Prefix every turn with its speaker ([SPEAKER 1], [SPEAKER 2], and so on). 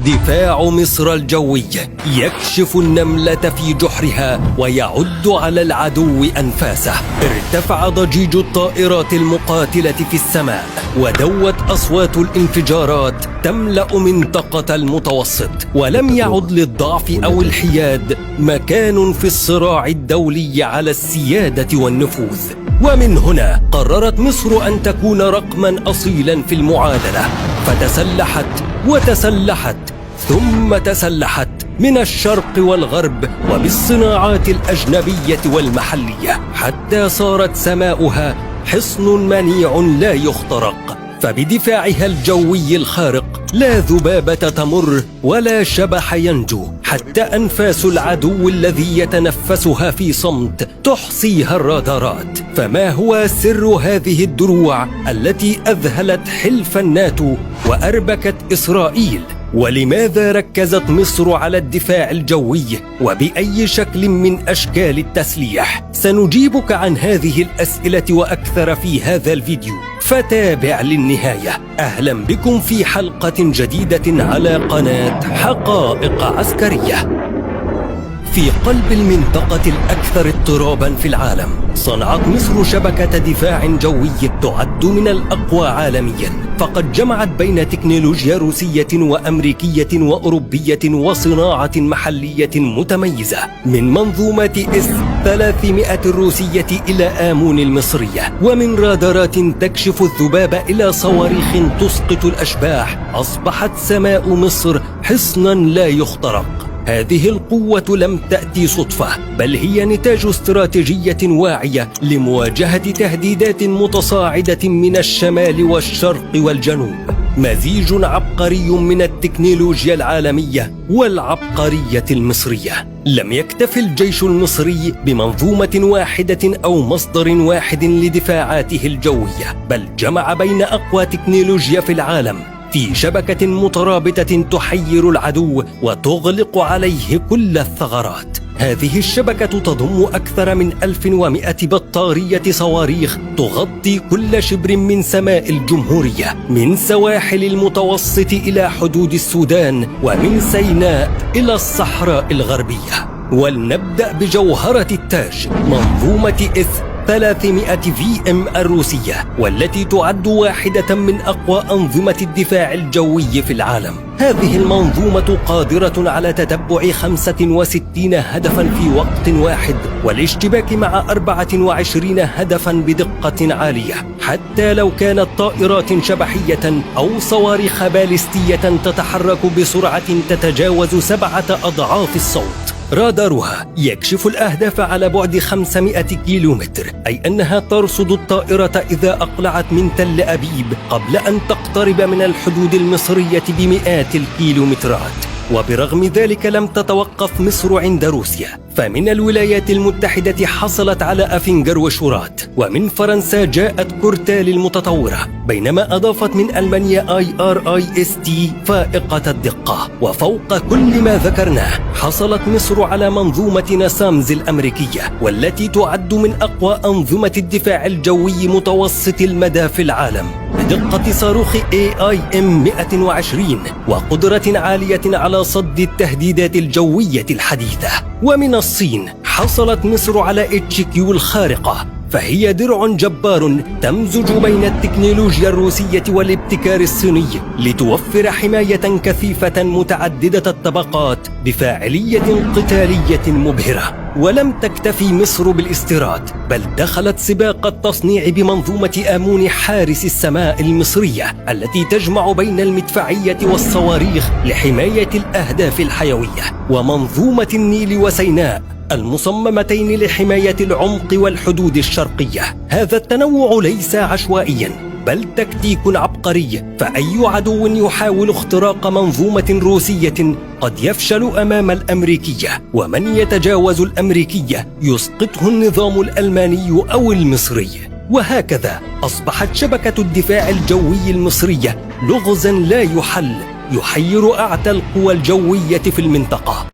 [SPEAKER 1] دفاع مصر الجوي يكشف النملة في جحرها ويعد على العدو أنفاسه. ارتفع ضجيج الطائرات المقاتلة في السماء، ودوت أصوات الانفجارات تملأ منطقة المتوسط، ولم يعد للضعف أو الحياد مكان في الصراع الدولي على السيادة والنفوذ. ومن هنا قررت مصر أن تكون رقما أصيلا في المعادلة، فتسلحت وتسلحت ثم تسلحت من الشرق والغرب وبالصناعات الأجنبية والمحلية، حتى صارت سماؤها حصن منيع لا يخترق. فبدفاعها الجوي الخارق لا ذبابة تمر ولا شبح ينجو، حتى أنفاس العدو الذي يتنفسها في صمت تحصيها الرادارات. فما هو سر هذه الدروع التي أذهلت حلف الناتو وأربكت إسرائيل؟ ولماذا ركزت مصر على الدفاع الجوي وبأي شكل من أشكال التسليح؟ سنجيبك عن هذه الأسئلة وأكثر في هذا الفيديو، فتابع للنهاية. أهلا بكم في حلقة جديدة على قناة حقائق عسكرية. في قلب المنطقة الأكثر اضطراباً في العالم، صنعت مصر شبكة دفاع جوي تعد من الأقوى عالمياً، فقد جمعت بين تكنولوجيا روسية وأمريكية وأوروبية وصناعة محلية متميزة، من منظومة S-300 الروسية إلى آمون المصرية، ومن رادارات تكشف الذباب إلى صواريخ تسقط الأشباح. أصبحت سماء مصر حصناً لا يخترق. هذه القوة لم تأتي صدفة، بل هي نتاج استراتيجية واعية لمواجهة تهديدات متصاعدة من الشمال والشرق والجنوب. مزيج عبقري من التكنولوجيا العالمية والعبقرية المصرية. لم يكتف الجيش المصري بمنظومة واحدة أو مصدر واحد لدفاعاته الجوية، بل جمع بين أقوى تكنولوجيا في العالم في شبكة مترابطة تحير العدو وتغلق عليه كل الثغرات. هذه الشبكة تضم أكثر من 1100 بطارية صواريخ تغطي كل شبر من سماء الجمهورية، من سواحل المتوسط إلى حدود السودان، ومن سيناء إلى الصحراء الغربية. ولنبدأ بجوهرة التاج، منظومة S-300 VM الروسية، والتي تعد واحدة من أقوى أنظمة الدفاع الجوي في العالم. هذه المنظومة قادرة على تتبع 65 هدفاً في وقت واحد، والاشتباك مع 24 هدفاً بدقة عالية، حتى لو كانت طائرات شبحية أو صواريخ باليستية تتحرك بسرعة تتجاوز 7 أضعاف الصوت. رادارها يكشف الأهداف على بعد 500 كيلومتر، أي أنها ترصد الطائرة إذا أقلعت من تل أبيب قبل أن تقترب من الحدود المصرية بمئات الكيلومترات. وبرغم ذلك لم تتوقف مصر عند روسيا، فمن الولايات المتحدة حصلت على أفنجر وشورات، ومن فرنسا جاءت كورتال المتطورة، بينما أضافت من ألمانيا IRIS-T فائقة الدقة. وفوق كل ما ذكرناه، حصلت مصر على منظومة ناسامز الأمريكية، والتي تعد من أقوى أنظمة الدفاع الجوي متوسط المدى في العالم، بدقة صاروخ AIM-120 وقدرة عالية على صد التهديدات الجوية الحديثة. ومن الصين حصلت مصر على HQ الخارقة، فهي درع جبار تمزج بين التكنولوجيا الروسية والابتكار الصيني لتوفر حماية كثيفة متعددة الطبقات بفاعلية قتالية مبهرة. ولم تكتفي مصر بالاستيراد، بل دخلت سباق التصنيع بمنظومة آمون حارس السماء المصرية، التي تجمع بين المدفعية والصواريخ لحماية الأهداف الحيوية، ومنظومة النيل وسيناء المصممتين لحماية العمق والحدود الشرقية. هذا التنوع ليس عشوائياً، بل تكتيك عبقري، فأي عدو يحاول اختراق منظومة روسية قد يفشل أمام الأمريكية، ومن يتجاوز الأمريكية يسقطه النظام الألماني أو المصري. وهكذا أصبحت شبكة الدفاع الجوي المصرية لغزاً لا يحل، يحير أعتى القوى الجوية في المنطقة.